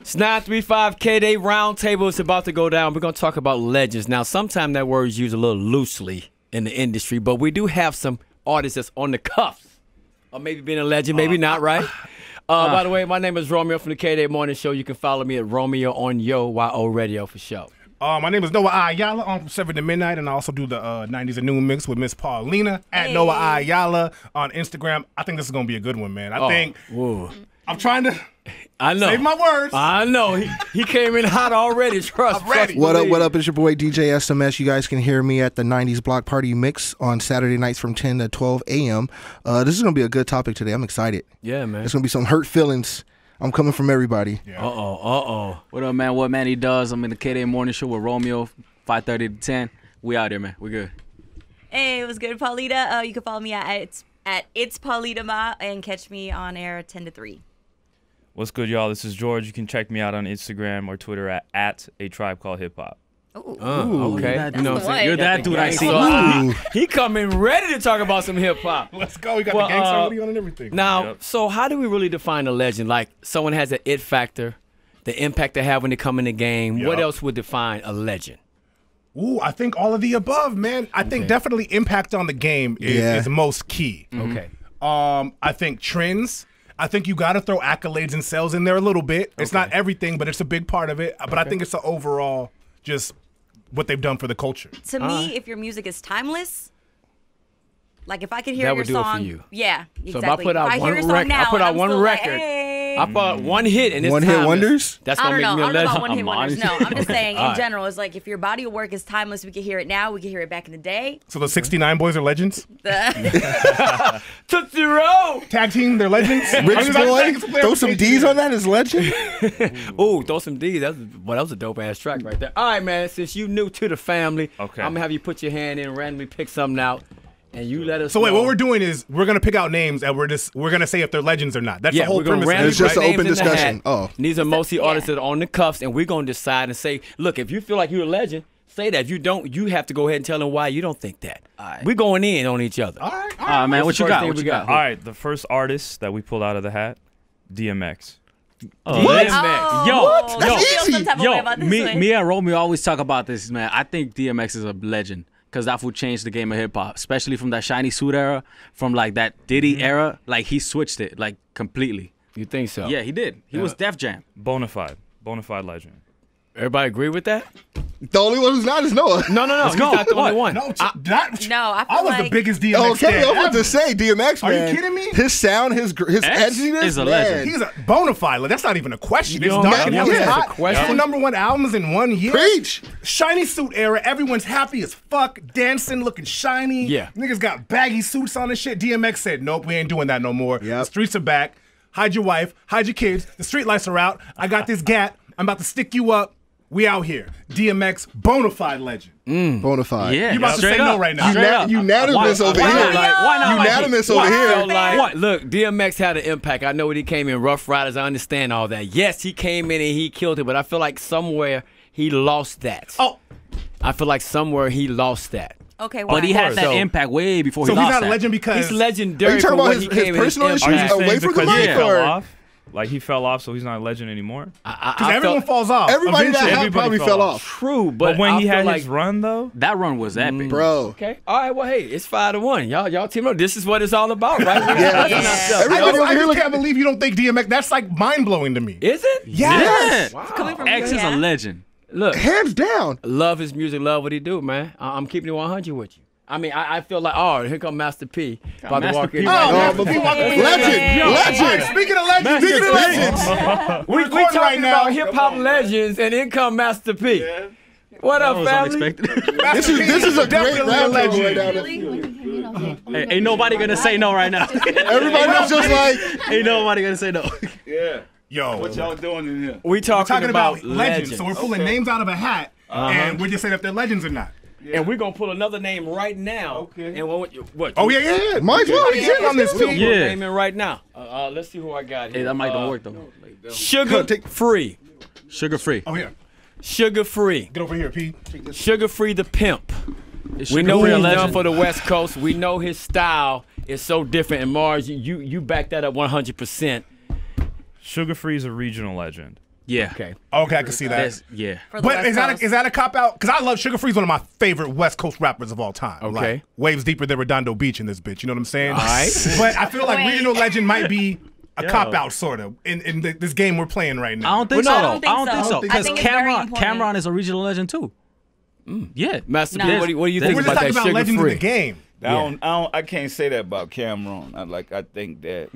It's 935 KDAY Roundtable. It's about to go down. We're going to talk about legends. Now, sometimes that word is used a little loosely in the industry, but we do have some artists that's on the cuffs of maybe being a legend, maybe not, right? By the way, my name is Romeo from the KDAY Morning Show. You can follow me at Romeo on YO Radio for sure. My name is Noah Ayala. I'm from 7 to Midnight, and I also do the 90s and New Mix with Miss Paulina at Noah Ayala on Instagram. I think this is going to be a good one, man. I think I'm trying to save my words. I know. He came in hot already. Trust. I'm ready. What up, what up? It's your boy DJ SMS. You guys can hear me at the 90s Block Party Mix on Saturday nights from 10 to 12 a.m. This is going to be a good topic today. I'm excited. Yeah, man. It's going to be some hurt feelings. I'm coming from everybody. Yeah. What up, man? What Manny does? I'm in the KDAY Morning Show with Romeo, 5:30 to 10. We out there, man. We good. Hey, what's good, Paulita? You can follow me at It's Paulita Ma and catch me on air 10 to 3. What's good, y'all? This is George. You can check me out on Instagram or Twitter at A Tribe Called Hip Hop. Okay. You know what I'm saying? You're that dude I see. He coming ready to talk about some hip hop. Let's go. We got the gangster hoodie on and everything. Now, so how do we really define a legend? Like someone has an it factor, the impact they have when they come in the game. What else would define a legend? Ooh, I think all of the above, man. I think definitely impact on the game is most key. Okay. I think trends. I think you got to throw accolades and sales in there a little bit. It's not everything, but it's a big part of it. But I think it's the overall just what they've done for the culture. To me, if your music is timeless, like if I could hear your do song, it for you. Yeah, exactly. So if I put out one record, I put out one hit and it's one hit wonders. That's gonna make me a I don't know legend. about one hit wonders. No, I'm just saying in general. It's like if your body of work is timeless, we can hear it now. We can hear it back in the day. So the 69 boys are legends? Tootsie Roll. Tag team, they're legends? Rich Boy, throw some D's on that as legend. Ooh, throw some D's. That was a dope ass track right there. All right, man. Since you new to the family, I'm gonna have you put your hand in, randomly pick something out, and you let us. So wait, know. what we're doing is we're gonna pick out names and we're gonna say if they're legends or not. That's the whole we're gonna premise. randomly It's just put an names open in the discussion. hat. Oh. These are mostly artists that are on the cuffs, and we're gonna decide and say, look, if you feel like you're a legend, say that. If you don't, you have to go ahead and tell them why you don't think that. We're going in on each other. All right. Man, what you got? What you got? All right, the first artist that we pulled out of the hat, DMX. What? Yo, That's easy. Me and Romeo always talk about this, man. I think DMX is a legend because that fool changed the game of hip hop, especially from that shiny suit era, from like that Diddy era. Like he switched it like completely. You think so? Yeah, he did. He was Def Jam. Bonafide legend. Everybody agree with that? The only one who's not is Noah. No. He's not the only one. No, I feel was like the biggest DMX Okay, fan I was about ever. to say DMX, man. Are you kidding me? His sound, his edginess, is a legend. He's a bona fide. Like, that's not even a question. It's don't dark think and hell is that's a hot. question? 2 #1 albums in 1 year. Preach. Shiny suit era. Everyone's happy as fuck, dancing, looking shiny. Yeah. Niggas got baggy suits on and shit. DMX said, nope, we ain't doing that no more. Yep. The streets are back. Hide your wife. Hide your kids. The street lights are out. I got this gat. I'm about to stick you up. We out here. DMX, bona fide legend. Bonafide. Yeah, You about to say no right now. Unanimous over here. Why not? Unanimous over here. Look, DMX had an impact. I know when he came in Rough Riders. I understand all that. Yes, he came in and he killed it, but I feel like somewhere he lost that. I feel like somewhere he lost that. Okay, But he had that So- impact way before he So lost he's not that. a legend because He's legendary Are you for talking what about he his came in personal his issues? impact. Away from the because he mic, fell or- off? Like he fell off, so he's not a legend anymore. because everyone falls off. Everybody that Eventually. had probably fell off. True, But when I he feel had like, his run, though, That run was epic. Bro. Okay. All right. Well, hey, it's 5-1. Y'all team up. This is what it's all about, right? Everybody over I here just look. can't believe you don't think DMX. That's like mind blowing to me. Is it? Yes. Yeah. coming from X you, is a legend. Look, Hands down. love his music, love what he do, man. I'm keeping it 100 with you. I mean, I feel like, here come Master P. About to Master walk P in. right Oh, but- legend. Legend. Speaking of legends, We recording talking right now. about hip hop legends, and in come Master P. What up, That was family? unexpected. This is a great Definitely a round legend. right now. Hey, ain't nobody gonna say no right now. Everybody was just like, Ain't nobody gonna say no. Yo, What y'all doing in here? We talking about legends. legends. So we're pulling names out of a hat, and we're just saying if they're legends or not. And we're going to pull another name right now. Okay. And what? Oh yeah. might as well. Get on this We're P. gonna put a Yeah. name in right now. Let's see who I got here. Hey, that mic don't work though. Sugar free. Sugar free. Oh yeah. Sugar free. Get over here, P. Sugar free the pimp. Is We Sugar know Free a he's done legend? for the West Coast. We know his style is so different. And Mars, you back that up 100%. Sugar Free is a regional legend. Yeah. Okay. Okay, I can see that. Yeah. For the But West Coast. is that a cop out? Because I love Sugar Free's one of my favorite West Coast rappers of all time. Okay. Like, waves deeper than Redondo Beach in this bitch. You know what I'm saying? All right. But I feel like Wait. regional legend might be a cop out sort of in this game we're playing right now. I don't think so. I though. don't think I don't so. think so. I Because think it's very Cameron, important. Cameron is a regional legend too. Yeah. Master No. P, what do you But think we're just about talking that about Sugar legends in Free? the game. I can't say that about Cameron. I think that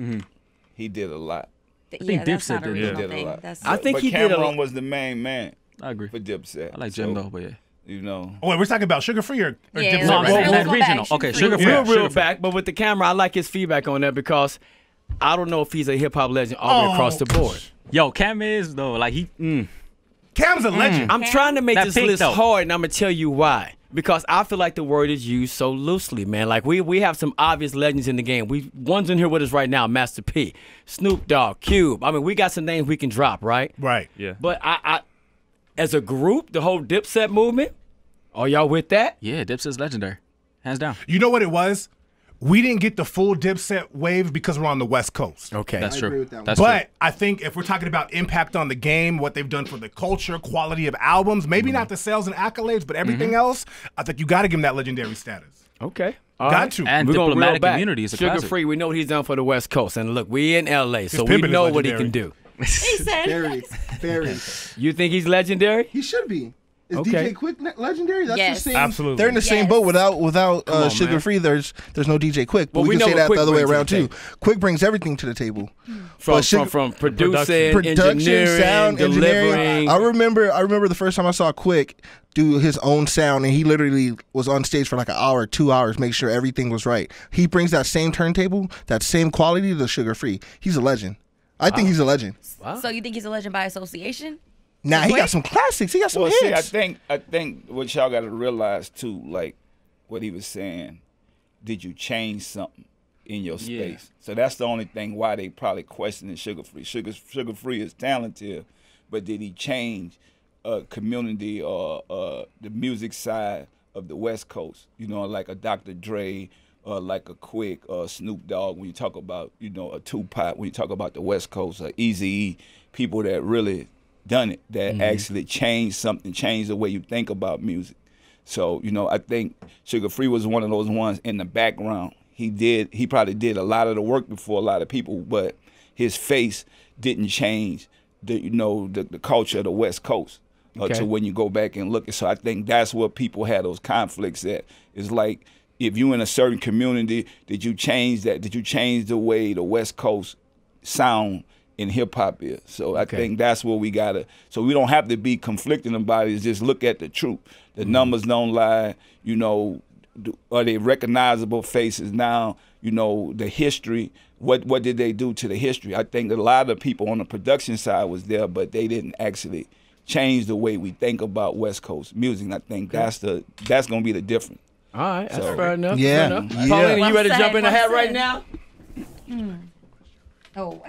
he did a lot. think that's Dipset not a did. regional He did a thing. lot. That's I think but he did a Cameron lot. was the main man I agree. for Dipset. I like Jim So, though, but yeah. You know. Oh, wait, we're talking about Sugar Free or Yeah, Dipset No, right I'm let's saying now? that go regional. back. Okay, Sugar Sugar Free. Free. Real Sugar Free. back, but with the camera, I like his feedback on that because I don't know if he's a hip hop legend all the way across the board. Yo, Cam is though. Like he. Cam's a legend. I'm trying to make That this pink, list though. hard, and I'm gonna tell you why. Because I feel like the word is used so loosely, man. Like we have some obvious legends in the game. One's in here with us right now, Master P, Snoop Dogg, Cube. I mean, we got some names we can drop, right? Right. Yeah. But I as a group, the whole Dipset movement, are y'all with that? Yeah, Dipset's legendary, hands down. You know what it was? We didn't get the full Dipset wave because we're on the West Coast. Okay. That's I true. agree with that one. That's But I think if we're talking about impact on the game, what they've done for the culture, quality of albums, maybe not the sales and accolades, but everything else, I think you got to give him that legendary status. Okay. All Got right. to. And We're gonna diplomatic reel back. immunity is a Sugar classic. Free, we know what he's done for the West Coast. And look, we in LA, so we pimping is know what he can legendary. do. He said. Very, very. You think he's legendary? He should be. Is Okay. DJ Quick legendary? That's Yes. the same. Absolutely. They're in the same Yes. boat without on, Sugar man. Free. There's no DJ Quick. But Well, we we can know say what that Quick the other way brings to around the too. Quick brings everything to the table. From producing, Production, engineering, sound, delivering. engineering. I remember the first time I saw Quick do his own sound, and he literally was on stage for like an hour, 2 hours, make sure everything was right. He brings that same turntable, that same quality to Sugar Free. He's a legend. I think he's a legend. So you think he's a legend by association? Nah, he Quick? got some classics. He got some Well, hits. see, I think what y'all got to realize too, like what he was saying. Did you change something in your space? So that's the only thing why they probably questioning Sugar Free. Sugar Free is talented, but did he change community or the music side of the West Coast? You know, like a Dr. Dre, like a Quick, Snoop Dogg. When you talk about, you know, a Tupac. When you talk about the West Coast, Eazy-E, people that really done it, that actually changed something, changed the way you think about music. So, you know, I think Sugar Free was one of those ones in the background. He probably did a lot of the work before a lot of people, but his face didn't change the culture of the West Coast. Okay. To when you go back and look at. So I think that's where people had those conflicts at. It's like, if you in a certain community, did you change that? Did you change the way the West Coast sound in hip hop is? So I think that's where we gotta. So we don't have to be conflicting about it. It's just look at the truth. The numbers don't lie. You know, are they recognizable faces now? You know, the history. What did they do to the history? I think that a lot of people on the production side was there, but they didn't actually change the way we think about West Coast music. And I think that's gonna be the difference. All right, that's So- fair enough. Yeah, Fair enough. yeah. Paulina, you Well ready to jump said, in the well hat right said. now? Oh,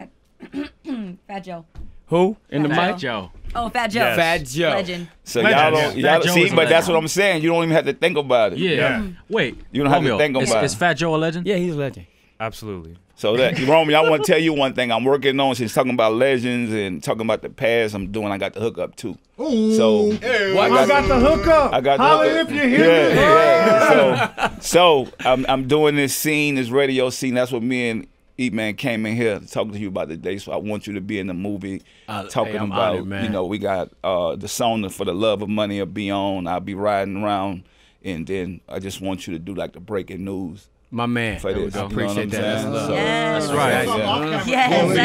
Fat Joe. Who? In the Fat mic? Joe. Oh, Fat Joe. Yes. Fat Joe. Legend. So Legend, y'all yeah. don't Fat y'all Joe see, is a but that's legend. what I'm saying. You don't even have to think about it. Yeah. Yeah. Wait. You don't have to Romeo, think about is it. Fat Joe a legend? Yeah, he's a legend. Absolutely. So that Romeo, I want to tell you one thing I'm working on. Since talking about legends and talking about the past, I got the hookup too. So I got the hookup. I got the Holla hookup. if you hear me. Yeah. So I'm doing this scene, this radio scene. That's what me and Eat Man came in here talking to you about today. So I want you to be in the movie talking hey, I'm about, honored, man. you know, we got the song For the Love of Money will be on. I'll be riding around, and then I just want you to do like the breaking news. My man. For this, I you know appreciate what I'm that. That's saying? love. Yes. That's right. Yes.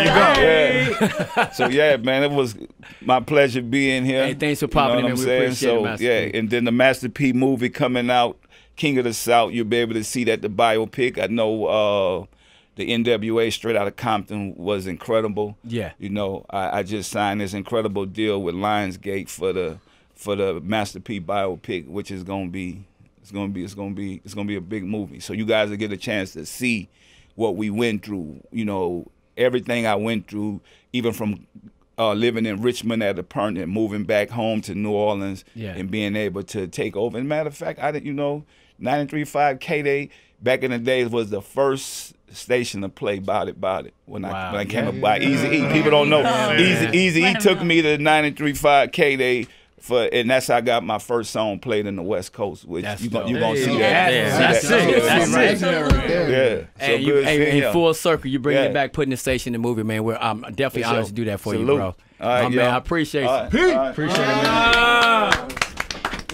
Let's go. Yeah. So yeah, man, it was my pleasure being here. Hey, thanks for You know popping what in, I'm man. We saying? appreciate it, So Master yeah, P. and then the Master P movie coming out, King of the South. You'll be able to see that the biopic. I know the NWA Straight Outta Compton was incredible. Yeah. You know, I just signed this incredible deal with Lionsgate for the Master P biopic, which is gonna be. It's gonna be a big movie. So you guys will get a chance to see what we went through. You know, everything I went through, even from living in Richmond at a point and moving back home to New Orleans Yeah. and being able to take over. And matter of fact, I didn't, you know, 93.5 KDAY back in the days was the first station to play Bout It when I came up by Easy E. People don't know. Easy E took me to 93.5 KDAY. And that's how I got my first song played in the West Coast, which you're going to see that. That's it. Yeah. Hey, in full circle, you bring it back, putting the station in the movie, man. I'm definitely honored to do that for you, bro. All right, man, I appreciate you. Appreciate it, man.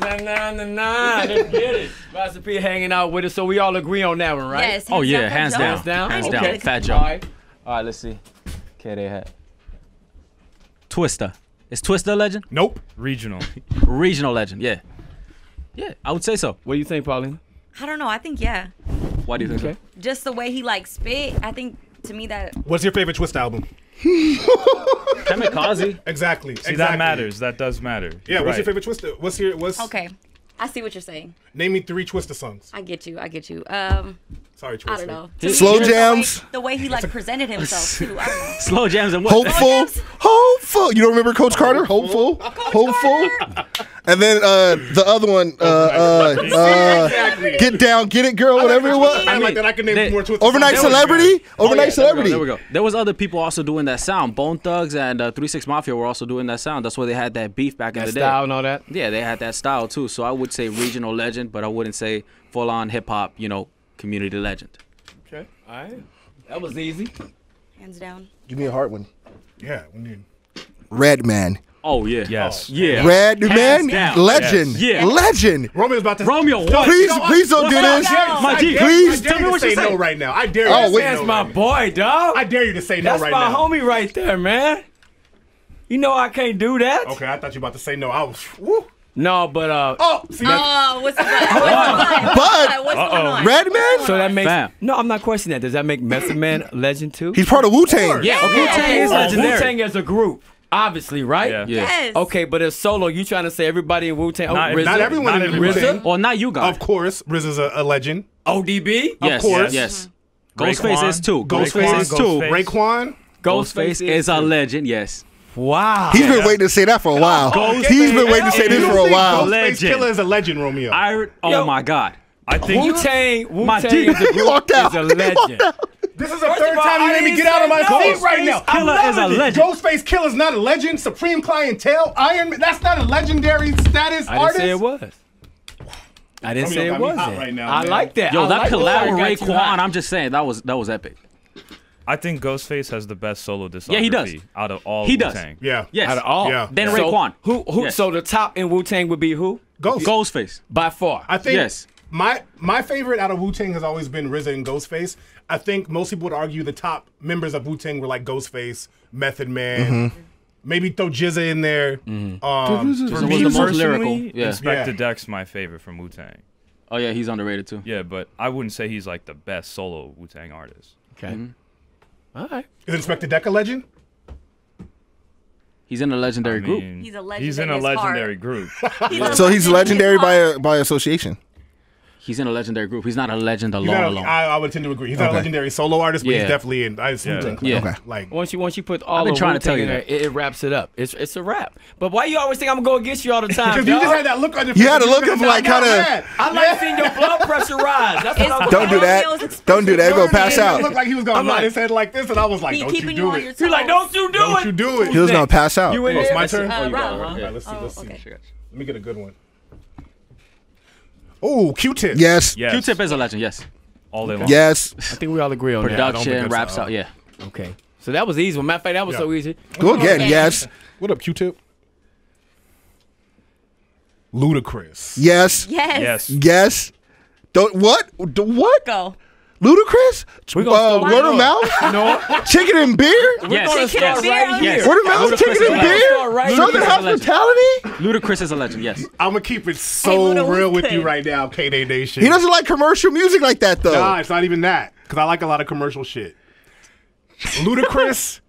Let's get it. Master P hanging out with us, so we all agree on that one, right? Yes. Oh yeah, hands down. Hands down. Okay. Fat Joe. All right, let's see. KDAY hat. Twista. Is Twista a legend? Nope. Regional. Regional legend, yeah. Yeah, I would say so. What do you think, Paulina? I don't know. I think yeah. Why do you think so? Just the way he like spit. I think to me that. What's your favorite Twist album? Kamikaze. Exactly. See, that matters. That does matter. Yeah. What's your favorite Twista? What's Okay. I see what you're saying. Name me 3 Twista songs. I get you. Sorry, Twista. I don't know. To me, Slow just jams. The way he like presented himself too. I don't know. Slow jams and what? Hopeful. You don't remember Coach Carter? Hopeful. And then the other one, Get Down, Get It, Girl, whatever it was. I like that. I can name more Twista. Overnight songs. Celebrity. Overnight Celebrity. There we go. There was other people also doing that sound. Bone Thugs and 3 6 Mafia were also doing that sound. That's why they had that beef back in the day. Style and all that. Yeah, they had that style too. So I would say regional legend, but I wouldn't say full-on hip-hop, community legend. Okay. All right. That was easy. Hands down. Give me a hard one. Yeah. We need. Redman. Oh yeah. Yes. Yeah. Redman. down. Legend. Yes. Yeah. Legend. Romeo's about to. Romeo, what? Please don't do this. My G, Please tell me what you say. No, right now. I dare you. Oh, wait. That's my boy, dog. I dare you to say no That's right my now. homie right there, man. You know I can't do that. Okay, I thought you were about to say no. I was. Woo. No, but See, What's the What's going on? Redman. so that makes Bam. no. I'm not questioning that. Does that make Method Man a legend too? He's part of Wu-Tang. Yeah, okay. Wu-Tang is legendary. Wu-Tang as a group, obviously, right? Yeah. Yes. Okay, but as solo, you trying to say everybody in Wu-Tang? Not- RZA? not everyone Not in everyone. Wu-Tang. Or not you guys. Of course, RZA's a legend. ODB? Yes, course. Yes. Raekwon. Ghostface is too. Ghostface is too. Ghostface. Raekwon. Ghostface is a legend. Yes. Wow. He's been waiting to say that for a while. He's been waiting to say this for a while. Ghostface Legend. Killer is a legend, Romeo. Oh my God. I think Wu-Tang My as G. a group He walked out. is a He walked legend. out. This is the First third of all, time you I made me didn't get out of my say seat right now. Killer is a legend. Ghostface Killer's not a legend. Supreme Clientele. Iron Man. That's not a legendary status I didn't artist. say it was. I didn't say it got me hot wasn't. right now, I man. like that. Yo, I that like collab that. with Raekwon, I'm just saying that was epic. I think Ghostface has the best solo discography. Yeah, he does. Out of all He does. Wu-Tang. Yeah. Yes. Out of all. Yeah. Then So, Raekwon. Who? Yes. So the top in Wu-Tang would be who? Ghostface. By far. I think Yes. my favorite out of Wu-Tang has always been RZA and Ghostface. I think most people would argue the top members of Wu-Tang were like Ghostface, Method Man, maybe throw Jizza in there. For was me the most personally, lyrical. Yeah. Inspector Yeah. Deck's my favorite from Wu-Tang. Oh yeah, he's underrated too. Yeah, but I wouldn't say he's like the best solo Wu-Tang artist. Okay. All right. Is Inspector Deck a legend? He's in a legendary I group. mean, He's a legend He's in in a his legendary heart. group. So he's legendary by association. He's in a legendary group. He's not a legend He's alone. not a- alone. I would tend to agree. He's not a Okay. legendary solo artist, but Yeah. he's definitely in. I Yeah. Yeah. Okay. Like Once you put all been of trying to tell Wu-Tang you in there, it wraps it up. It's a wrap. But why you always think I'm gonna go against you all the time? because you dog? just had that look on your You face. had a You look just of got like that kinda- mad. I like seeing your blood pressure rise. That's what I'm Don't do that. Don't do that. You're gonna pass It out. looked like he was gonna I'm nod like- his head like this, and I was like, He "Don't you keeping do you on your it? toes. You're like, don't you do Don't it. you do it?" He was gonna pass out. You in Oh, it's there? my turn. Round, Okay, huh? let's see. Oh, Let's see. okay. Let me get a good one. Oh, Q-Tip. Yes. Yes. Q-Tip is a legend. Yes. All day long. Yes. I think we all agree on that. Production that's raps a- out. Yeah. Okay. So that was easy. Matter of fact, that was so easy. Go again. Okay. Yes. What up, Q-Tip? Ludacris. Yes. Yes. Yes. Yes. Don't what? What? Go. Ludacris? We're gonna start Word of right mouth? No. Chicken and beer? Yes. We're gonna Chicken start and beer right on here. Yes. Word of mouth? Ludacris Chicken is and a beer? legend. Right. Southern Ludacris is a legend. hospitality? Ludacris is a legend. Yes. I'm gonna keep it Hey, so Luda was real with good. you right now, KDAY Day shit. He doesn't like commercial music like that though. Nah, it's not even that. Because I like a lot of commercial shit. Ludacris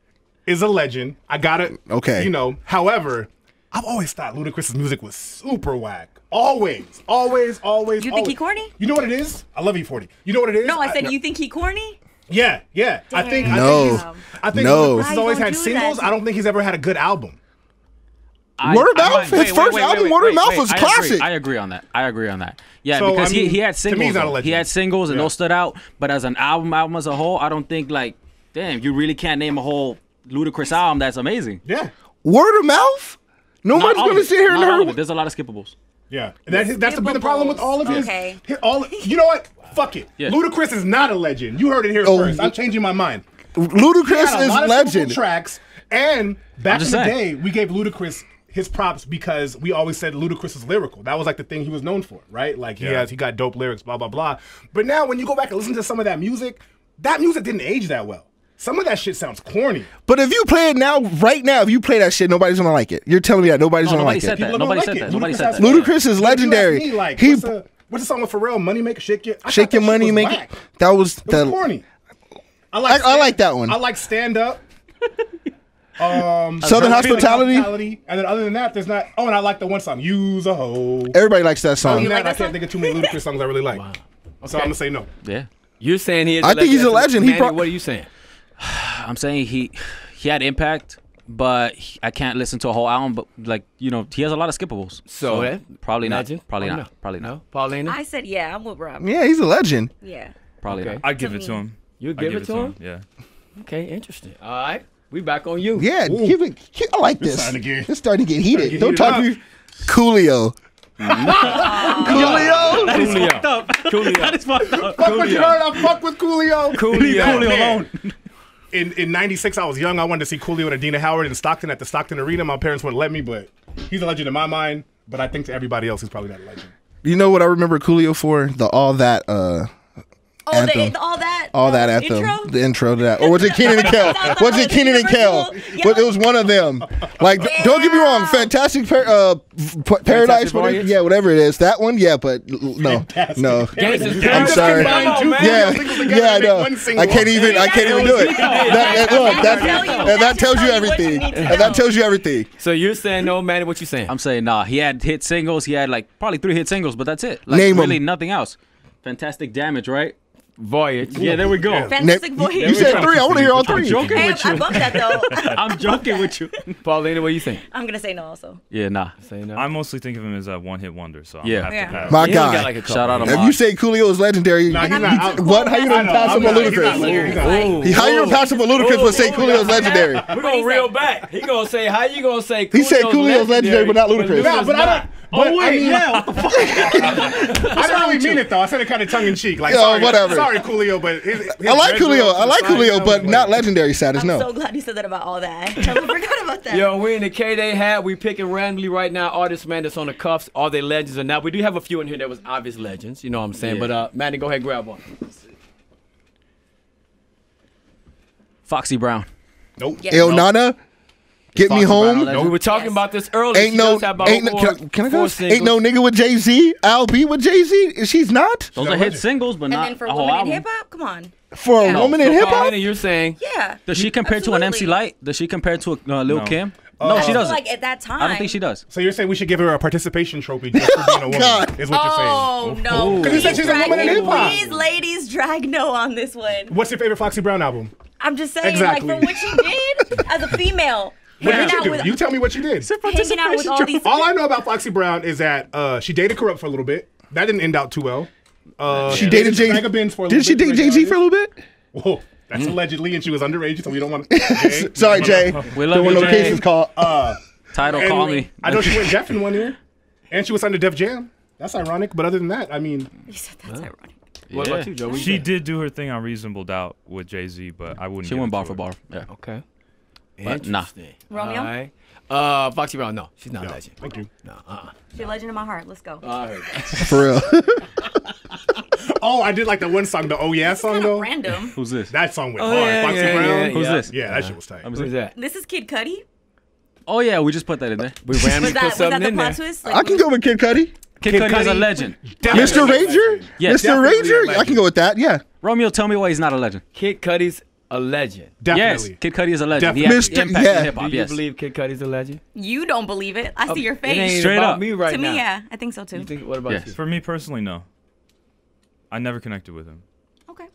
is a legend. I got it. Okay. You know, however, I've always thought Ludacris's music was super whack. Always. You think he corny? You know what it is? I love E40. You know what it is? No, I said you think he corny? Yeah. I think No. I think No. Ludacris has Why always you had gonna do singles. that? I don't think he's ever had a good album. Word of mouth. His first album, Word of Mouth, was classic. I agree on that. Yeah, So, because I mean, he had to me, he's singles. not a Though. legend. He had singles and Yeah. those stood out. But as an album as a whole, I don't think like, damn, you really can't name a whole Ludacris album that's amazing. Yeah. Word of mouth. Nobody's Not all gonna of it. sit here and Not all of hear. it. There's a lot of skippables. Yeah. That's been the problem with all of his. Okay. You know what? Fuck it. Yeah. Ludacris is not a legend. You heard it here Oh, first. I'm changing my mind. He Ludacris had a is lot of legend. skippable tracks, and back in just the saying. day, we gave Ludacris his props because we always said Ludacris is lyrical. That was like the thing he was known for, right? Like he got dope lyrics, blah blah blah. But now when you go back and listen to some of that music didn't age that well. Some of that shit sounds corny. But if you play it now, right now, if you play that shit, nobody's gonna like it. You're telling me that nobody's gonna Nobody like said it. that. People Nobody don't said like that. it. Nobody said has- that. Ludacris is But if you legendary. ask me, like, He- what's the song with Pharrell? Money Maker, Shake It. Shake thought Your that Money, shit was Make It. whack. That was It was the. corny. I like that one. I like Stand Up. Southern Hospitality. And then other than that, there's not. Oh, and I like the one song, Use a Hoe. Everybody likes that Other song. than that, like that I can't song? think of too many Ludacris songs I really like. So I'm gonna say no. Yeah. You're saying he is. I think he's a legend. He Manny, what are you saying? I'm saying he had impact, but I can't listen to a whole album. But like he has a lot of skippables. So that probably not. legend? Probably Or not. no? Probably not. No, Paulina. I said yeah. I'm with Rob. Yeah, he's a legend. Yeah. Probably Okay. not. I'd give To it to me. him. You I'd give it to him? Yeah. Okay, interesting. All right, we back on you. Yeah, give it. I like this. starting to get- It's starting to get heated. get Don't heated talk up. to me. Coolio. Coolio. Coolio. That is fucked up. Fuck what you heard. I fuck with Coolio. Coolio. Man. In '96, I was young. I wanted to see Coolio and Adina Howard in Stockton at the Stockton Arena. My parents wouldn't let me, but he's a legend in my mind. But I think to everybody else, he's probably not a legend. You know what I remember Coolio for? The All That Oh, anthem. all that anthem. intro? The intro to that. Or was it Keenan and Kel? Was it Keenan and Kel? Yeah. But it was one of them. Like, don't get me wrong, Fantastic Paradise, Voyage? whatever it is. That one, yeah, but no. Gangsta's I'm Paradise. sorry. Come on, man. Yeah, I know. one single. I can't even do it. That tells you everything. And that tells you everything. So you're saying no, Manny? What you saying? I'm saying nah. He had hit singles. He had like probably 3 hit singles, but that's it. Like Name 'em. really nothing else. Fantastic Damage, right? Voyage. Yeah, there we go. Fantastic Voyage. You said 3. I want to hear all 3. joking Hey, with you. I bumped that though. I'm joking with you. Paulina, what do you think? I'm gonna say no also. Yeah, nah. Say no. I mostly think of him as a one-hit wonder, so I'm Yeah. gonna have to Yeah. pass. My He only guy. got like a couple. Shout out to If you say Coolio is legendary, Nah, he's not. what? How you I gonna know, pass I'm him on not- he's not Ludacris? here. He's not- Like, How you gonna pass him on Ludacris but say Coolio is legendary? We're gonna reel back. He gonna say, how you gonna say? He said Coolio's legendary, but not Ludacris. Nah, but I don't. But I mean, yeah. What the fuck? I didn't really mean it though. I said it kind of tongue in cheek. Like, Yo, sorry, whatever. sorry, Coolio, but his I like dreads were Coolio. off to I the like side, you Coolio, know, but like- not legendary status. I'm No. so glad you said that about all that. I forgot about that. Yo, we're in the KDAY hat. We picking randomly right now artists, man, that's on the cuffs. Are they legends or not? We do have a few in here that was obvious legends. You know what I'm saying? Yeah. But Manny, go ahead and grab one. Foxy Brown. Nope. Yeah. El Nana, Get Me Foxy Brown, Home. legend. We were talking Yes. about this earlier. Ain't She no, does have about ain't no, four- can I four go? Ain't no singles. nigga with Jay-Z. Al B with Jay-Z. She's not Those No are hit legend. singles, but And not then for a whole women in album. hip hop, come on. for a Yeah. woman in So hip hop. Paulina, you're saying Yeah. Does she compare to an MC Absolutely. Light? Does she compare to a Lil No. Kim? Oh. No, I she feel doesn't. like at that time. I don't think she does. So you're saying we should give her a participation trophy just for being a woman? God. Is what you're saying? Oh no! Because you said she's a woman in hip hop. Please, ladies, drag no on this one. What's your favorite Foxy Brown album? I'm just saying, Exactly. like, for what she did as a female, What hanging did out you do? with You tell me what you did. hanging out with all these. All I know about Foxy Brown is that she dated Corrupt for a little bit. That didn't end out too well. She dated Jay. Vagabonds for a Did little she bit, date Jay-Z for a little bit? Whoa, that's allegedly, and she was underage, so we don't want to. Sorry, Jay. We There love were you, no Jay. cases called. Title, call me. I know she went deaf in 1 year, and she was under Def Jam. That's ironic, but other than that, I mean, You said that's ironic. What Yeah. about you, Joe? What you She think? did do her thing on Reasonable Doubt with Jay-Z, but I wouldn't. She give went it bar to for her. bar. Yeah. Okay. But nah. Interesting. Romeo? All right. Foxy Brown, no, she's not a legend. thank you. No, She's a legend in my heart. Let's go. I heard that. For real. Oh, I did like the one song, the Oh Yeah song Kind though. of random. Who's this? That song went Oh, hard. yeah, Foxy yeah, Brown. yeah, Who's yeah. this? Yeah, that shit was tight. Who's that? This is Kid Cudi. Oh yeah, we just put that in there. We randomly Was put that something the in there. plot twist? Like, I can go with Kid Cudi. Kid Cudi is a Cudi. legend. Mr. Ranger? Yes. Mr. Definitely a Ranger? I legend. can go with that, yeah. Romeo, tell me why he's not a legend. Kid Cudi's a legend. Definitely. Yes, Kid Cudi is a legend. He Definitely. has impact Yeah. in hip Do hop. you Yes. believe Kid Cudi's a legend? You don't believe it. I see your It ain't face. Straight about up. me right To now. me, yeah, I think so too. You think, what about Yes. you? For me personally, no. I never connected with him. Okay.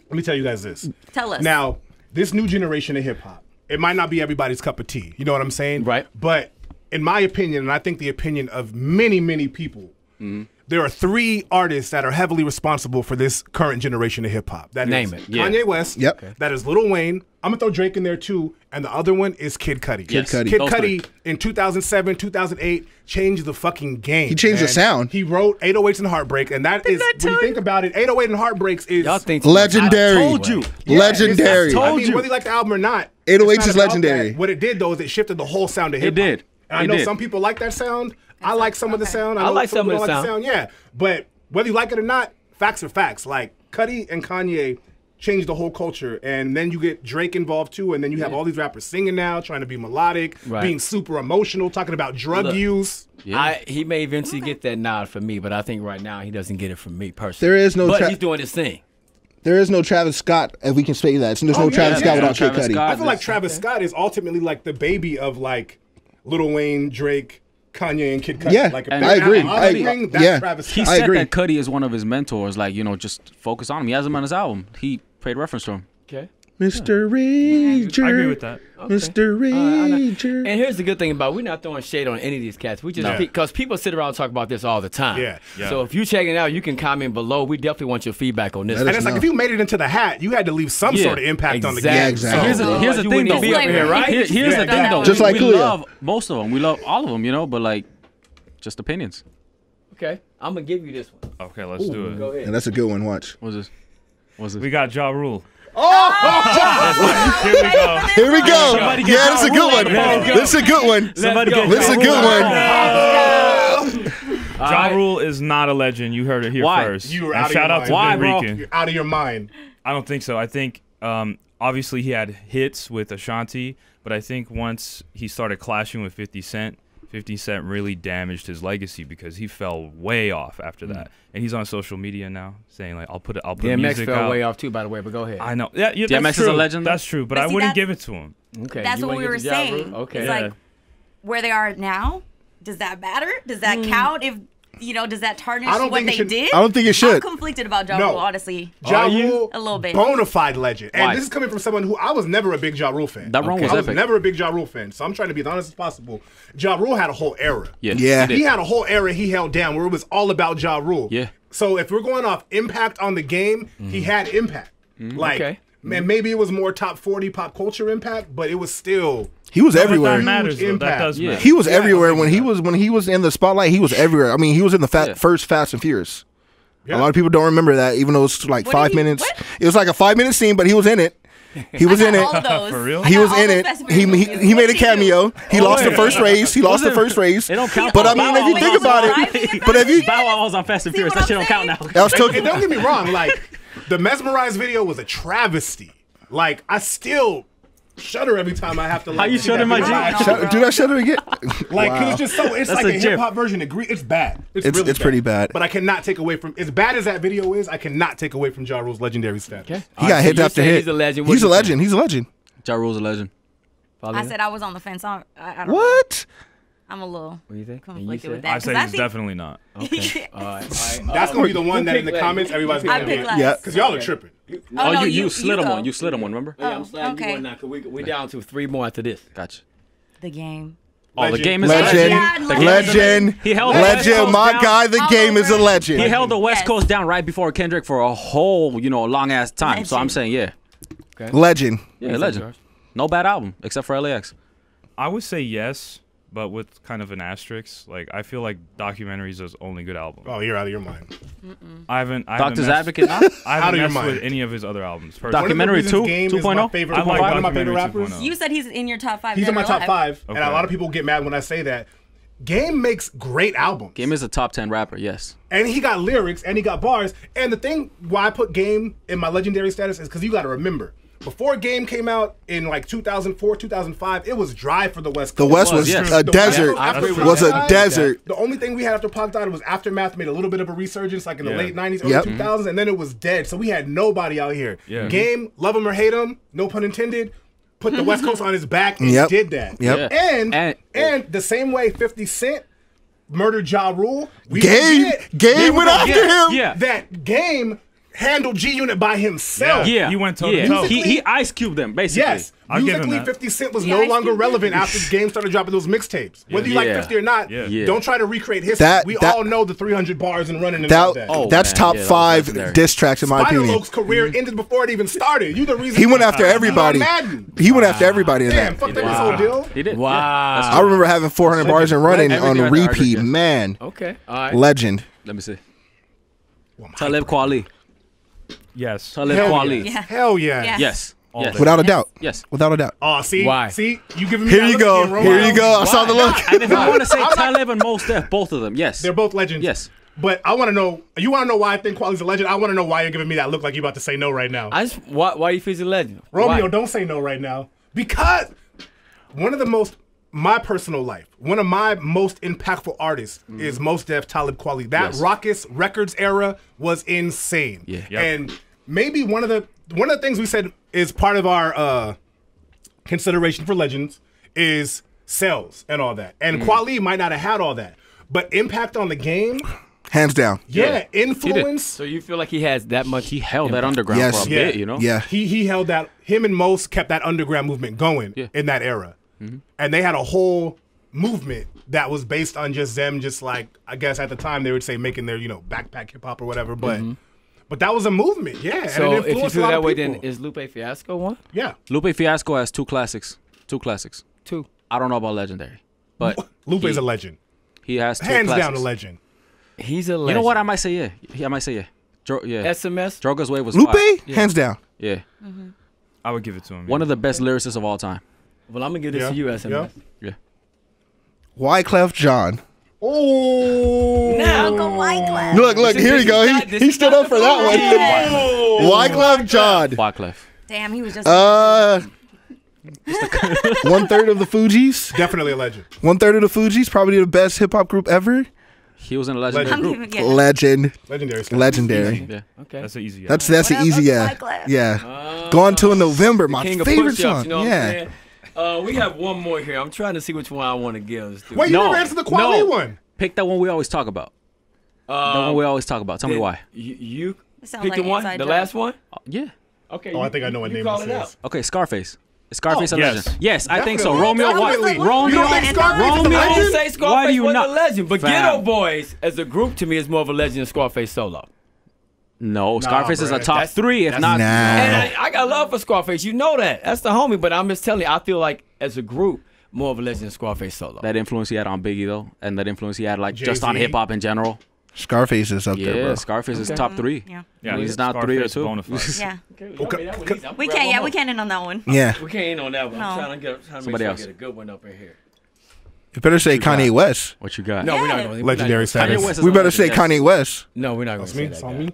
Let me tell you guys this. Tell us. Now, this new generation of hip hop, it might not be everybody's cup of tea. You know what I'm saying? Right. But in my opinion, and I think the opinion of many, many people, there are 3 artists that are heavily responsible for this current generation of hip hop. That Name is it. Kanye West. Yep. Okay. That is Lil Wayne. I'm gonna throw Drake in there too, and the other one is Kid Cudi. Yes. Cudi. Kid Those Cudi in 2007, 2008 changed the fucking game. He changed the man. sound. He wrote 808s and Heartbreak, and that is when you think about it, 808 and Heartbreaks is Y'all think Legendary. I told you. Legendary. I mean, whether you like the album or not, 808s it's not is about legendary. that. What it did though is it shifted the whole sound of hip hop. did. And I It know did. some people like that sound. I like some of the sound. I know like some of people the don't sound. Yeah, but whether you like it or not, facts are facts. Like Cudi and Kanye changed the whole culture, and then you get Drake involved too, and then you have all these rappers singing now, trying to be melodic, Right. being super emotional, talking about drug Look. use. He may eventually get that nod from me, but I think right now he doesn't get it from me personally. There is no But he's doing his thing. There is no Travis Scott, if we can say that. There's no Travis Scott without Kid Travis Cudi. Scott. I feel like Travis Scott is ultimately like the baby of like Lil Wayne, Drake, Kanye, and Kid Cudi. Yeah, like, if and they're I agree. not I offspring, agree. that's Yeah. Travis He Scott. I said agree. that Cudi is one of his mentors. Like, just focus on him. He has him on his album. He paid reference to him. Okay. Mr. Rager. I agree with that. Mr. Rager. And here's the good thing about it, we're not throwing shade on any of these cats. We just because people sit around and talk about this all the time. Yeah. So if you checking it out, you can comment below. We definitely want your feedback on this. And it's like No. if you made it into the hat, you had to leave some Yeah. sort of impact on the Exactly. game. Yeah, exactly. Here's the You thing, wouldn't though. be up here, right? Here's Yeah, the thing, though. Just like we Coolio. love most of them. We love all of them, but like, just opinions. Okay. I'm gonna give you this one. Okay, let's do it. Go ahead. And that's a good one. Watch. What's this? What's this? We got Ja Rule. Here we go. Here we go. Somebody get Yeah, this is a good one. This is a good one. Somebody get This is a good one. Ja Rule is not a legend. You heard it here Why? first. You were And out of shout your out to mind. Why, Ben bro? Rican. You're out of your mind. I don't think so. I think obviously he had hits with Ashanti, but I think once he started clashing with 50 Cent, 50 Cent really damaged his legacy because he fell way off after that. And he's on social media now saying like, I'll put DMX music fell out. way off too, by the way, but go ahead. I know. Yeah, DMX that's is a true. legend, though? That's true, but But I see, wouldn't that's- give it to him. Okay. That's you what wanna we get were to Ja saying. Rule? Okay. It's like where they are now. Does that matter? Does that count? If does that tarnish I don't what think it they should- did? I don't think it I'm should. conflicted about Ja No. Rule, honestly. Ja Are you? Rule, A little bit. bona fide legend. And Why? this is coming from someone who I was never a big Ja Rule fan. That run was I was epic. never a big Ja Rule fan, so I'm trying to be as honest as possible. Ja Rule had a whole era. Yeah. Yeah. he He did. had a whole era he held down where it was all about Ja Rule. Yeah. So if we're going off impact on the game, he had impact. Like, Okay. man, maybe it was more top 40 pop culture impact, but it was still. He was But everywhere. that matters, though. That impact. does Yeah. matter. He was Yeah, everywhere I think when he was in the spotlight. He was everywhere. I mean, he was in the Yeah. first Fast and Furious. Yeah. A lot of people don't remember that, even though it's like What 5 did he- minutes. what? It was like a 5-minute scene, but he was in it. He was in it. All of those. For real? I He got was all in those it. Fast and He Furious he, movies. he What made a did he do? cameo. He lost the first race. He lost the first race. It don't count. But I though. mean, Bow if you Wow think was about on- it, but if you Bow Wow was on Fast and See Furious. what That shit I'm don't count now. saying? that was And Tokyo. don't get me wrong, like, the Mesmerized video was a travesty. Like, I still shudder every time I have to. Like, How you see shudder, that my video. G? I know, Shut- bro. do that shut it again. Like, 'cause Wow. it's just so. It's That's like a a gif. hip hop version of It's bad. It's really pretty bad. But I cannot take away from as bad as that video is. I cannot take away from Ja Rule's legendary status. Okay. He got hit after hit. He's a legend. What He's do a you legend. He's a legend. Ja Rule's a legend. think? I said I was on the fence. I don't know. What? I'm a little What do you think? And you conflicted said? with that. I 'cause say he's think- definitely not. Okay. All right. That's gonna be the one who that in the picked comments last? everybody's I gonna picked be. last. Yeah. Because y'all are tripping. Oh, no, you slid him go. one. You slid him one. Remember? Yeah, I'm sliding okay. you one now, 'cause we down to 3 more after this. Gotcha. The game. Oh, the Legend. game is Legend. Yeah, The game is a Legend. He held the West Legend. Coast My down. guy, the All game is a over. legend. He held the West Yes. Coast down right before Kendrick for a whole, long ass time. So I'm Legend. saying, yeah, Legend. yeah, legend. No bad album except for LAX. I would say yes, but with kind of an asterisk. Like I feel like Documentaries is only good album. Oh, you're out of your mind. I haven't Doctor's messed- Advocate. Nah? I Out of haven't your messed mind. with any of his other albums. Docu- Personally. Documentary One of the reasons 2, Game is my 2.0? favorite- I like one of my favorite Documentary rappers. 2.0. You said he's in your top 5. He's in my dead or top alive. 5, and a lot of people get mad when I say that. Game makes great albums. Game is a top 10 rapper. Yes. And he got lyrics and he got bars. And the thing why I put Game in my legendary status is because you got to remember, before Game came out in like 2004, 2005, it was dry for the West The Coast. West was yes. a The West desert. Coast after it Was a died, desert. The only thing we had after Pac died was Aftermath made a little bit of a resurgence, like in the Yeah. late 90s, early Yep. 2000s, and then it was dead. So we had nobody out here. Yeah. Game, love him or hate him, no pun intended, put the West Coast on his back and Yep. did that. Yep. Yeah. And the same way 50 Cent murdered Ja Rule, we Game went after him. Yeah. that Game handled G Unit by himself. Yeah. He went toe to toe. He Ice Cubed them basically. Yes, I'll give him musically, that. 50 Cent was Yeah, no Ice longer Cube. relevant after the game started dropping those mixtapes. Whether you like Yeah. 50 or not, Yeah. don't try to recreate history. We all know the 300 bars and running and all that. That's man, top yeah, that was 5 legendary. diss tracks in my Spider opinion. Loke's career ended before it even started. You the reason He went after on everybody. Madden. He went after everybody in Damn, that. fuck that this whole deal. He did. Wow. Yeah, that's I remember having 400 bars and running Everything on under repeat. Arctic, yeah. Man, Okay. All right. legend. Let me see. Talib Kweli. Yes. Talib Hell Kweli. Yeah. Hell yeah. Yeah. Yes. All Yes. day. Without a doubt. Yes. Without a doubt. Oh, see? Why? See? You giving me Here that you look go. again, Romeo. Here you go. I saw the look. And if you want to say Talib and Mos Def, both of them, yes. They're both legends. Yes. But I want to know, you want to know why I think Quality's a legend? I want to know why you're giving me that look like you're about to say no right now. Why you feel he's a legend? Romeo, Why? don't say no right now. Because one of the most, my personal life, one of my most impactful artists is Mos Def, Talib Kweli. That Yes. Raucous Records era was insane. Yeah. Yep. And maybe one of the things we said is part of our consideration for legends is sales and all that. And Kweli might not have had all that, but impact on the game, Hands down. influence. So you feel like he has that much? He held that underground Yes. for a Yeah. bit, you know? Yeah. He held that. Him and Mos kept that underground movement going in that era, and they had a whole movement that was based on just them, just like I guess at the time they would say making their backpack hip hop or whatever, but that was a movement, yeah. So and it if you influenced feel a lot that of way, people. then is Lupe Fiasco one? Yeah, Lupe Fiasco has two classics. Two. Two. I don't know about legendary, but Lupe's he, a legend, he has two hands classics. down a legend. He's a legend. You know what? I might say yeah. I might say yeah. Yeah. SMS. Droga's Way was Lupe, fire. hands down. Yeah. I would give it to him. One of the best lyricists of all time. Well, I'm gonna give this Yeah. to you, SMS. Yeah. Yeah. Wyclef Jean. Oh, Now, Uncle Wyclef. Look, here you go. He stood up for that one. Wyclef Jean. Wyclef. Damn, he was just. 1/3 of the Fugees. definitely a legend. 1/3 of the Fugees. Probably the best hip hop group ever. He was in a legendary Legend. I'm group. giving, yeah. Legend. Legendary stuff. Legendary. Yeah. Okay. That's an easy. That's What an up, easy Wyclef? yeah. Gone to in November, my King of favorite push-ups, song. you know what I'm Yeah. saying? We have one more here. I'm trying to see which one I want to give. This dude. Wait, you No, never answered the Quality no. one. Pick that one we always talk about. The one we always talk about. Tell me Then why. You It sounds pick like the one, inside the joke. last one. Yeah. Okay. Oh, I think I know what you name call this it is. out. Okay, Scarface. Is Scarface a yes. legend? Yes, I think so. Definitely. Romeo, what? Definitely. Romeo, You don't think Scarface is a Romeo. I didn't say Why Scarface do you wasn't not? a legend, but Fam. Ghetto Boys as a group to me is more of a legend than Scarface solo. No, Scarface is a bruh. top That's- 3, if not. Nah. And I got love for Scarface. You know that. That's the homie. But I'm just telling you, I feel like as a group, more of a legend than Scarface solo. That influence he had on Biggie though, and that influence he had like just on Jay-Z. hip hop in general. Scarface is up there, Yeah, bro. Scarface is top 3. Yeah. Yeah, He's not 3 or Scarface 2. bona fide. Yeah. We We can't. Yeah, we can't end on that one. Yeah. We can't end on that one. No. I'm trying to make Somebody sure else. I get a good one up in here. You better say Kanye West. What you got? No, we're not Yeah. going. Legendary Kanye status. West is We a better legend, say yes. Kanye West. No, we're not going That's to me. say That's that. on me.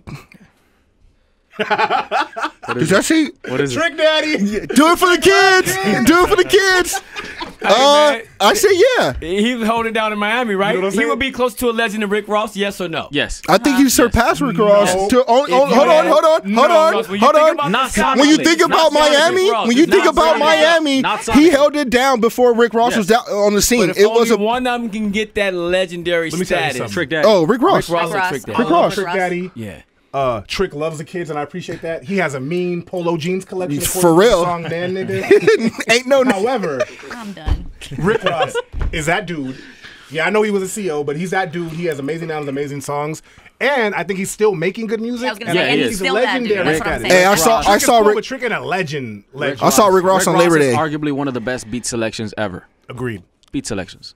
Did I say? What is it? Trick Daddy. Do it for the kids. Do it for the kids. man. I say yeah. He was holding down in Miami, right? You know what I'm He saying? would be close to a legend of Rick Ross, yes or no? Yes. I think he surpassed Rick Ross. No. Hold you on, had- hold on. When you think about Not the sound When you of think it, about not sounding Miami, Rick Ross, when you it's think not about sounding Rick Ross. Miami, Not he sounding. held it down before Rick Ross was down on the scene. But if It was only a one of them can get that legendary Let me tell you status. something. Trick Daddy. oh Rick Ross. Rick Ross Rick and Trick Ross. Daddy. Rick Ross. Trick Daddy. Yeah. Trick loves the kids, and I appreciate that. He has a mean polo jeans collection. For according to the real. Song Dan nigga. Ain't no. However, I'm done. Rick Ross is that dude. Yeah, I know he was a CEO, but he's that dude. He has amazing albums, amazing songs, and I think he's still making good music. I was gonna And say, Yeah, and he he's is. still that dude. legendary That's what I'm status. saying. Hey, I saw Trick is cool, Rick. but Trick and a legend. I saw Rick Ross Rick on Ross Labor is Day. arguably one of the best beat selections ever. Agreed. Beat selections.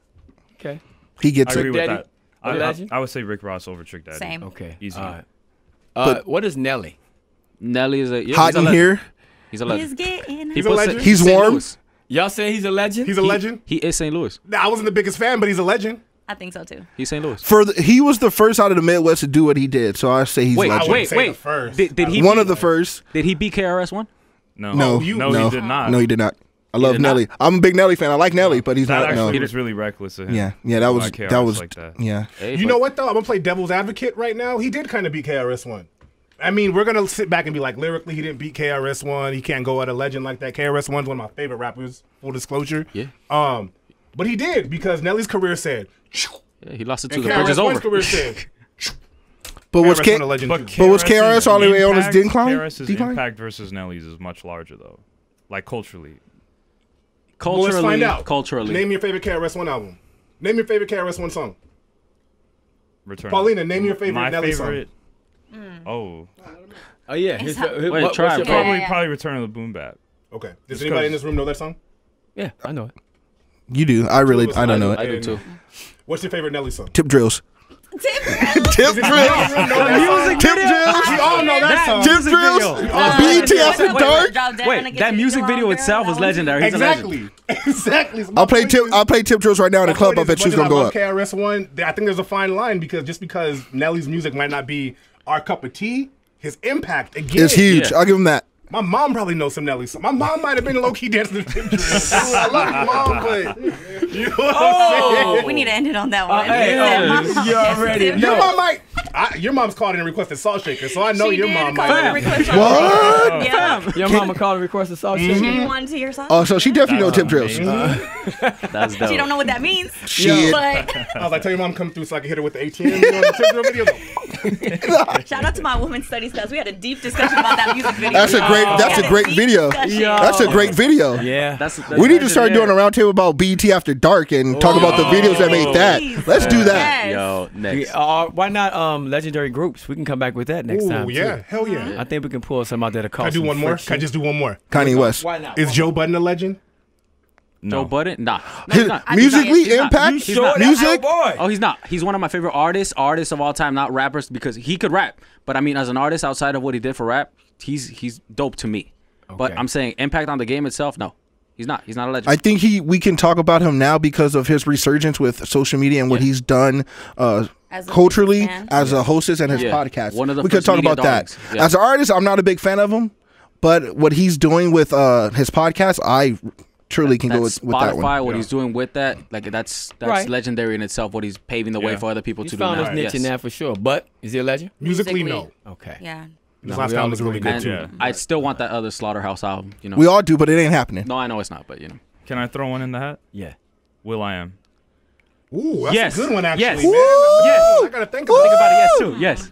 Okay. He I gets agree it. with Daddy? that. Legend? I would say Rick Ross over Trick Daddy. Same. Okay. Easy. All right. What is Nelly? Nelly is a Hot he's a in legend. here. He's a He's legend. getting. He's a puts legend. it- He's St. warm. Louis. Y'all saying he's a legend? He's a legend. He is St. Louis. Nah, I wasn't the biggest fan, but he's a legend. I think so too. He's St. Louis. He was the first out of the Midwest to do what he did, so I say he's Wait, I legend. wouldn't wait, say wait. the first. Did he One beat, of the first. Did he beat KRS-One? No, No, you- no, no. he did not. No, he did not. I love did not? Nelly. I'm a big Nelly fan. I like Nelly, but he's That not. actually No. was really reckless of him. Yeah, that was Like KRS that was like that. yeah. Hey, You know what though? I'm gonna play devil's advocate right now. He did kind of beat KRS-One. I mean, we're gonna sit back and be like, lyrically, he didn't beat KRS-One. He can't go at a legend like that. KRS-One's one of my favorite rappers. Full disclosure. Yeah. But he did because Nelly's career said. Yeah, he lost it to And the bridge is KRS-One's over. career said. But was KRS-One K- a legend But too. But was KRS all the way on his impact- decline? KRS's Decline? impact versus Nelly's is much larger though, like culturally. Culturally, let's find out. Culturally. Name your favorite KRS-One album. Name your favorite KRS-One song. Return. Paulina, name your favorite My Nelly favorite. song. Oh, Oh yeah. It's try it, bro. probably Return of the Boom Bap. Okay. Does anybody in this room know that song? Yeah, I know it. You do. I don't know I it. do too. What's your favorite Nelly song? Tip drills. Tip Tip drills. Tip drills. We all know that song. Tip drills. BET After Dark. Wait, that music video itself was legendary. He's a legend. Exactly. I'll play Tip drills right now in the club. I bet you's gonna go up. KRS-One. I think there's a fine line because Nelly's music might not be our cup of tea, his impact again It's huge. Yeah. I'll give him that. My mom probably knows some Nelly songs. My mom might have been low-key dancing to Tip drills. I love you, mom, but you know what I'm saying? We need to end it on that one. You already Your mom might. Your mom's called in and requested Salt Shaker, so I know your mom might. What? Yeah. Your mama called and requested salt shaker. She wanted to hear song. Oh, so she definitely know Tip drills. That's dope. She don't know what that means. Shit. But I was like, tell your mom come through so I can hit her with the ATM. You know, the Tip drill video. shout out to my women's studies class. We had a deep discussion about that music video. That's a great video. That's a great video. Yeah. That's We need to start doing a roundtable about BET After Dark and talk about the videos that made that. Let's do that. Yes. Yo, next. Why not legendary groups? We can come back with that next time. Ooh, yeah. too. Hell yeah. I think we can pull some out there to cause Can I do some one more? friction. Can I just do one more? Kanye West. Why not? Is Joe Budden a legend? Joe Budden? Nah. No, His he's not. musically He's not. impact, You sure? That's music. our boy. Oh, he's not. He's one of my favorite artists of all time, not rappers, because he could rap. But I mean, as an artist, outside of what he did for rap, he's dope to me. But Okay. I'm saying impact on the game itself, no. He's not. He's not a legend. I think we can talk about him now because of his resurgence with social media and what he's done As a culturally fan. as a hostess and his Yeah. podcast. One of the we could first talk media about darlings. that. Yeah. As an artist, I'm not a big fan of him, but what he's doing with his podcast, I truly can go with that Spotify, one. what he's doing with that, like that's Right. legendary in itself. What he's paving the way Yeah. for other people He's to do found now. his niche in Yes. that for sure. But is he a legend? Musically, no. Okay. Yeah. This No, last we all album was really agree. good And too. Yeah. I still want that other Slaughterhouse album. You know. We all do, but it ain't happening. No, I know it's not, but you know. Can I throw one in the hat? Yeah. Will I Am. Ooh, that's Yes. a good one actually, Yes. man. Yes. I gotta think about Think it. about it. Yes, too. Yes.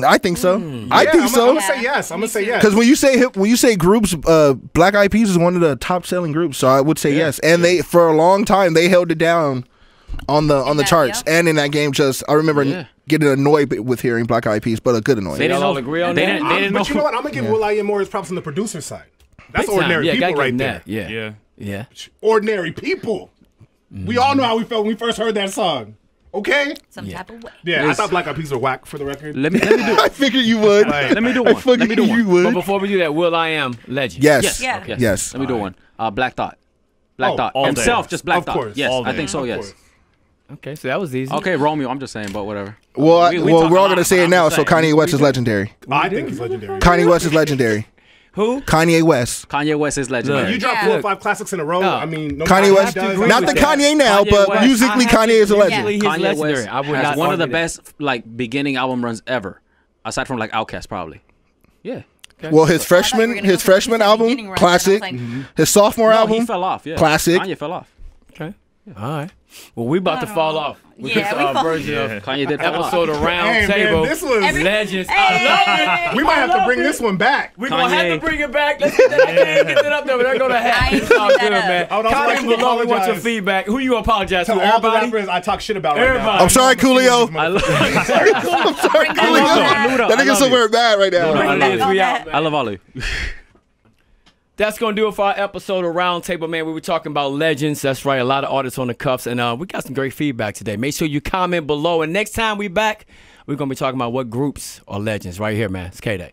I think so. I Yeah, think I'm so. gonna say yes. I'm gonna say yes. Because when you say groups, Black Eyed Peas is one of the top selling groups, so I would say yes. And they for a long time they held it down on the that, charts yeah. and in that game. Just I remember Yeah. getting annoyed with hearing Black Eyed Peas, but a good annoying. They didn't all know. agree on they that? Didn't, they didn't know. But you know what? I'm gonna give Will.i.am more his props on the producer side. That's Big time. ordinary Yeah, people gotta give right him there. that. Yeah. Yeah. Yeah. Ordinary people. We all know how we felt when we first heard that song. Okay? Some type of way. Yeah, I Yes. thought Black Eyed Peas were whack for the record. Let me do. I figured you would. Let me do I one. figured Let me do you one. But would. before we do that, Will I Am legend? Yes. Yes. Yeah. Yes. Yes. Let me do one. Black Thought. Black Oh, Thought. all day. Himself, just Black Of Thought. course. Yes, All I day. think so. Of Yes. course. Okay, so that was easy. Okay, Romeo. I'm just saying, but whatever. Well, We we're talk a all lot, gonna say but it I'm now. just So saying. Kanye West is legendary. I think he's legendary. Kanye West is legendary. Who? Kanye West. Kanye West is legendary. You dropped Yeah. 4 or 5 classics in a row. No. I mean, no Kanye matter West, how he does, not I the think Kanye now, Kanye but West. musically, I have Kanye is a to- legend. He's Kanye legendary. West I would has not one of the argue that. best like beginning album runs ever, aside from like Outkast probably. Yeah. Well, his I thought you were freshman, gonna his go for freshman the album, beginning run, classic. and I was like, His sophomore No, album, he fell off. Yeah. classic. Kanye fell off. Okay. All right. Well, we about to fall off with Yeah, this we fall- version of Kanye did fall off. episode of Round Hey, man, Table. this was. Legends. I Hey. love it. We might have to love bring it. this one back. We're going to have Kanye. to bring it back. Let's get that, I can't get that up there, but they're going to I have ain't it. It's all screwed good, that man. up. I would also like Comment to below. We want your apologize feedback. Who you apologize to? To all the Everybody? rappers I talk shit about right Everybody. now. I'm sorry, Coolio. I love, I'm sorry, Coolio. Luda, That I nigga's love somewhere bad right now. Luda, I It love is. you. We out, man. I love all of you. That's going to do it for our episode of Roundtable, man. We were talking about legends. That's right. A lot of artists on the cuffs. And we got some great feedback today. Make sure you comment below. And next time we back, we're going to be talking about what groups are legends right here, man. It's KDAY.